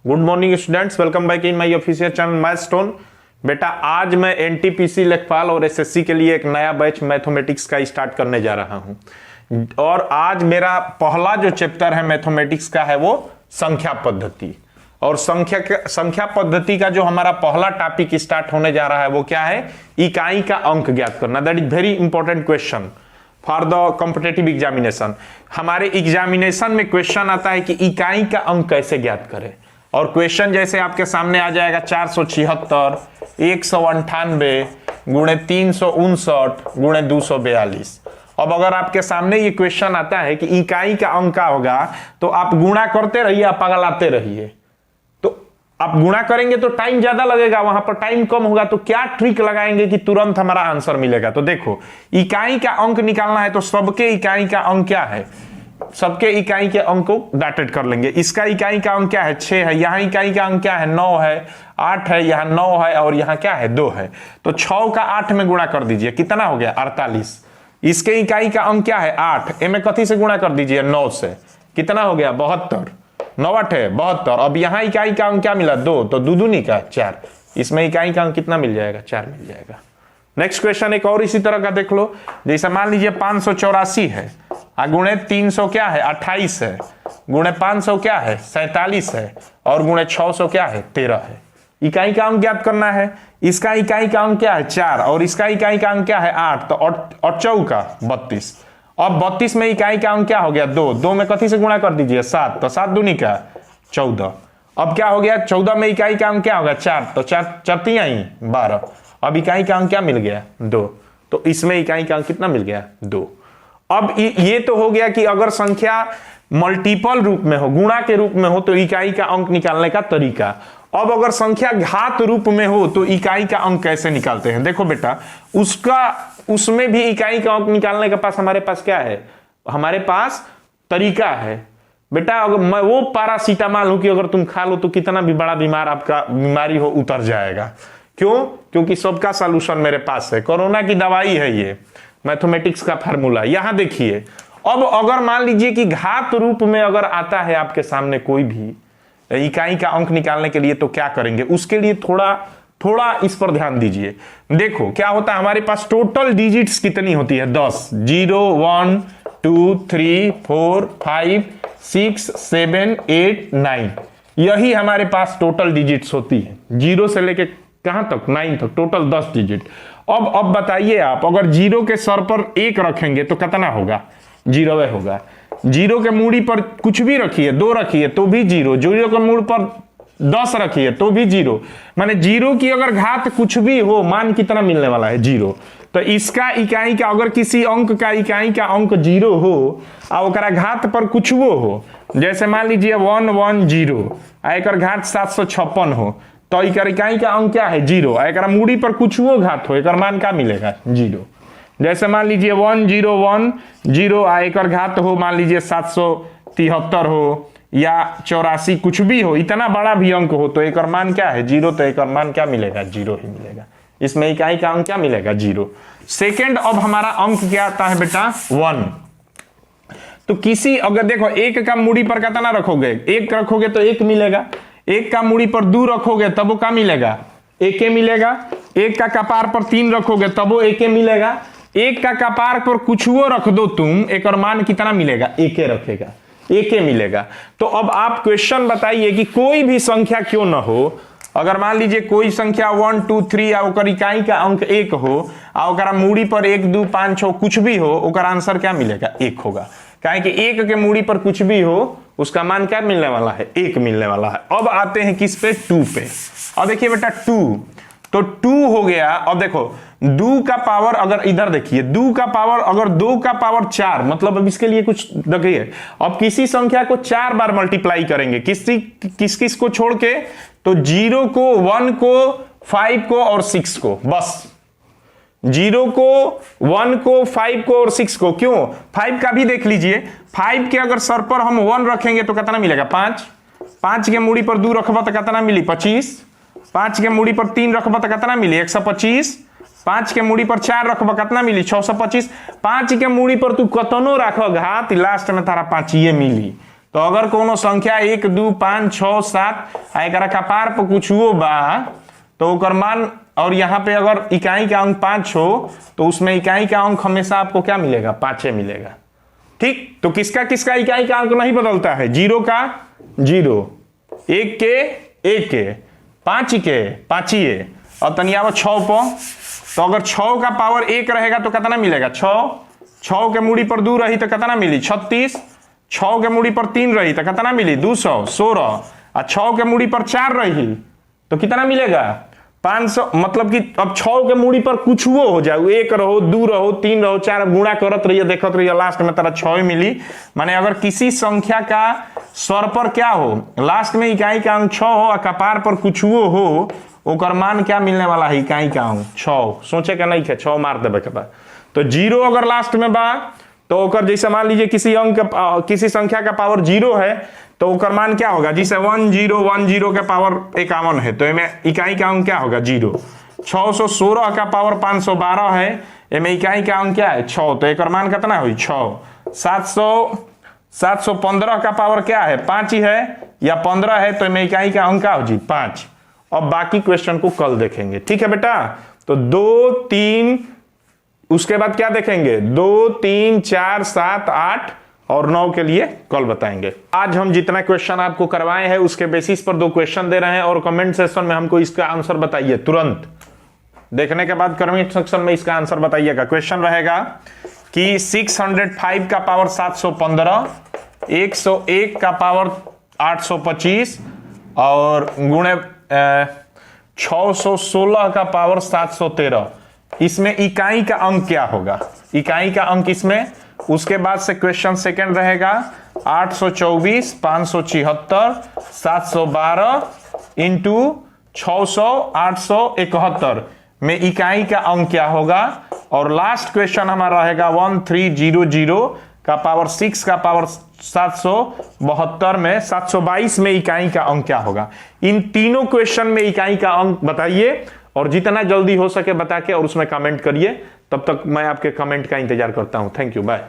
Good morning students, welcome back in my official channel milestone. बेटा आज मैं NTPC लेखपाल और एसएससी के लिए एक नया बैच मैथमेटिक्स का स्टार्ट करने जा रहा हूं और आज मेरा पहला जो चैप्टर है मैथमेटिक्स का है वो संख्या पद्धति। और संख्या पद्धति का जो हमारा पहला टॉपिक स्टार्ट होने जा रहा है वो क्या है, इकाई का अंक ज्ञात करना। That is very important question for the competitive examination. हमारे एग्जामिनेशन में क्वेश्चन आता है कि इकाई का अंक कैसे ज्ञात करें, और क्वेश्चन जैसे आपके सामने आ जाएगा 476 198 गुणे 359 गुणे 242। अब अगर आपके सामने ये क्वेश्चन आता है कि इकाई का अंक क्या होगा, तो आप गुणा करते रहिए, आप पगलाते रहिए। तो आप गुणा करेंगे तो टाइम ज्यादा लगेगा, वहां पर टाइम कम होगा। तो क्या ट्रिक लगाएंगे कि तुरंत हमारा आंसर मिलेगा? तो देखो, इकाई का अंक निकालना है तो सबके इकाई का अंक क्या है, सबके इकाई के अंक को डाटेड कर लेंगे। इसका इकाई का अंक क्या है, 6 है। यहाँ इकाई का अंक क्या है, 9 है, 8 है, यहाँ 9 है और यहाँ क्या है, 2 है। तो 6 का 8 में गुणा कर दीजिए, कितना हो गया, 48। इसके इकाई का अंक क्या है, 8। में कथी से गुणा कर दीजिए, 9 से, कितना हो गया, 72। 9 8 है 72। अब यहाँ इकाई का अंक क्या मिला, 2, तो दो दूनी का 4। इसमें इकाई का अंक कितना मिल जाएगा, 4 मिल जाएगा। नेक्स्ट क्वेश्चन एक और इसी तरह का देख लो। जैसे मान लीजिए 584 है, गुणे 300 क्या है, 28 है, गुणे 500 क्या है, 47 है, और गुणे 600 क्या है, 13 है। इकाई का अंक ज्ञात करना है। इसका इकाई का अंक क्या है, 4, और इसका इकाई का अंक क्या है, 8। तो और 4 का 32। अब 32 में इकाई का अंक क्या हो गया, 2। 2 में कथी से गुणा कर दीजिए, 7। तो 7 दूनी का 14। अब क्या हो गया, 14 में इकाई का अंक क्या होगा, 4। तो 4 4 12। अब इकाई का अंक क्या मिल गया, 2। तो इसमें इकाई का अंक कितना मिल गया, 2। अब ये तो हो गया कि अगर संख्या मल्टीपल रूप में हो, गुणा के रूप में हो, तो इकाई का अंक निकालने का तरीका। अब अगर संख्या घात रूप में हो तो इकाई का अंक कैसे निकालते हैं? देखो बेटा, उसमें भी इकाई का अंक निकालने के पास हमारे पास क्या है, हमारे पास तरीका है। बेटा अगर मैं वो पैरासीटामॉल हूं कि अगर तुम खा लो तो कितना भी बड़ा बीमारी हो उतर जाएगा। क्यों? क्योंकि सबका सॉल्यूशन मेरे पास है। कोरोना की दवाई है ये मैथमेटिक्स का फार्मूला। यहां देखिए, अब अगर मान लीजिए कि घात रूप में अगर आता है आपके सामने कोई भी इकाई का अंक निकालने के लिए, तो क्या करेंगे? उसके लिए थोड़ा इस पर ध्यान दीजिए। देखो क्या होता है, हमारे पास टोटल डिजिट्स कितनी होती है, 10। 0 1 2 3 4 5 6 7 8 9, यही हमारे पास टोटल डिजिट्स होती है। 0 से लेके कहां तक, 9 तक, टोटल 10 डिजिट। अब बताइए आप, अगर 0 के सर पर 1 रखेंगे तो कितना होगा, 0 होगा। 0 के मूड़ी पर कुछ भी रखिए, 2 रखिए तो भी 0। 0 के मूड़ पर 10 रखिए तो भी 0। माने 0 की अगर घात कुछ भी हो, मान कितना मिलने वाला है, 0। तो इसका इकाई का, अगर किसी अंक का इकाई का अंक 0 हो और ओकरा घात पर कुछ वो हो, जैसे मान लीजिए 110 एकर घात 756 हो, तो एकर इकाई का अंक क्या है, 0। एकर मूड़ी पर कुछ वो घात हो, एकर मान क्या मिलेगा, 0। जैसे मान लीजिए 1010 एकर घात हो, मान लीजिए 773 हो या 84, कुछ भी हो, इतना बड़ा भी अंक हो, तो एकर मान क्या है, 0। तो एकर मान क्या मिलेगा, 0 ही मिलेगा। इसमें इकाई का अंक क्या मिलेगा, 0। सेकेंड, अब हमारा अंक क्या आता है बेटा, 1। तो किसी, अगर देखो 1 का मूड़ी पर कितना रखोगे, 1 रखोगे तो 1 मिलेगा। 1 का मूड़ी पर 2 रखोगे तब वो क्या मिलेगा, 1 मिलेगा। 1 का कपार पर 3 रखोगे तब वो 1 मिलेगा। 1 का कपार पर कुछ वो रख दो तुम, एक और मान कितना मिलेगा, 1 रखेगा, 1 मिलेगा। तो अब आप क्वेश्चन बताइए कि कोई भी संख्या क्यों ना हो, अगर मान लीजिए कोई संख्या 1 2 3 और इकाई का अंक 1 हो और मूड़ी पर 1 2 5 6 कुछ भी हो, ओकर आंसर क्या मिलेगा, 1 होगा। काहे कि 1 के मूड़ी पर कुछ भी हो उसका मान क्या मिलने वाला है, 1 मिलने वाला है। अब आते हैं किस पे, 2 पे। अब देखिए बेटा 2, तो 2 हो गया। अब देखो 2 का पावर, अगर इधर देखिए 2 का पावर, अगर 2 का पावर 4, मतलब अब इसके लिए कुछ देखिए, अब किसी संख्या को 4 बार मल्टीप्लाई करेंगे, किस को छोड़ के, तो 0 को, 1 को, 5 को और 6 को, बस 0 को, 1 को, 5 को और 6 को। क्यों, 5 का भी देख लीजिए। 5 के अगर सर पर हम 1 रखेंगे तो कितना मिलेगा, 5। 5 के मूड़ी पर 2 रखबा तो कितना मिली, 25। 5 के मूड़ी पर 3 रखबा तो कितना मिली, 125। 5 के मूड़ी पर 4 रखबा कितना मिली, 625। 5 के मूड़ी पर तू कतनो रख घात, लास्ट में तारा 5 ये मिली। तो अगर कोनो संख्या 1 2 5 6 7 एकरा कपार पर कुछ हो बा तो ओकर मान, और यहाँ पे अगर इकाई का अंक 5 हो तो उसमें इकाई का अंक हमेशा आपको क्या मिलेगा? 5 मिलेगा। ठीक, तो किसका किसका इकाई का अंक नहीं बदलता है? 0 का 0, 1 के 1 के, 5 के 5 ही, और तनिया 6 पर, तो अगर 6 का पावर 1 रहेगा तो कितना मिलेगा? 6 के मूड़ी पर 2 रही तो कितना मिली? 36, 6 के मूड़ी पर 3 रही तो कितना मिली? 216, और 6 के मूड़ी पर 4 रही तो कितना मिलेगा? 500। मतलब कि अब 6 के मूड़ी पर कुछ वो हो जाए, 1 रहो 2 रहो 3 रहो 4, गुणा करत रहिए देखत रहिए, लास्ट में तेरा 6 मिली। माने अगर किसी संख्या का स्वर पर क्या हो, लास्ट में इकाई का अंक 6 हो और कपार पर कुछ वो हो, ओकर मान क्या मिलने वाला है? इकाई का अंक 6। सोचे का नहीं है, 6 मार देवे के बाद। तो 0 अगर लास्ट में बा तो ओकर, जैसे मान लीजिए किसी अंक किसी संख्या का पावर 0 है तो ओकर मान क्या होगा? जैसे 1010 का पावर 51 है तो इनमें इकाई का अंक क्या होगा? 0। 616 का पावर 512 है, इनमें इकाई का अंक क्या है? 6, तो एकर मान कितना हुई? 6। 715 का पावर क्या है? 5 ही है या 15 है, तो इनमें इकाई का अंक क्या हो जी? 5। अब बाकी क्वेश्चन को कल देखेंगे, ठीक है बेटा? तो 2 3, उसके बाद क्या देखेंगे? 2 3 4 7 8 और 9 के लिए कल बताएंगे। आज हम जितना क्वेश्चन आपको करवाए हैं उसके बेसिस पर 2 क्वेश्चन दे रहे हैं, और कमेंट सेक्शन में हमको इसका आंसर बताइए तुरंत। देखने के बाद कमेंट सेक्शन में इसका आंसर बताइएगा। क्वेश्चन रहेगा कि 605 का पावर 715, 101 का पावर 825 और गुणे 616 का पावर 713, इसमें इकाई का अंक क्या होगा? इकाई का अंक इसमें, उसके बाद से क्वेश्चन सेकंड रहेगा 824, 576, 712 इंटू 600, 871 में इकाई का अंक क्या होगा? और लास्ट क्वेश्चन हमारा रहेगा 1300 का पावर 6 का पावर 772 में 722 में इकाई का अंक क्या होगा? इन तीनों क्वेश्चन में इकाई का अंक बताइए, और जितना जल्दी हो सके बता के और उसमें कमेंट करिए। तब तक मैं आपके कमेंट का इंतजार करता हूं। Thank you, bye.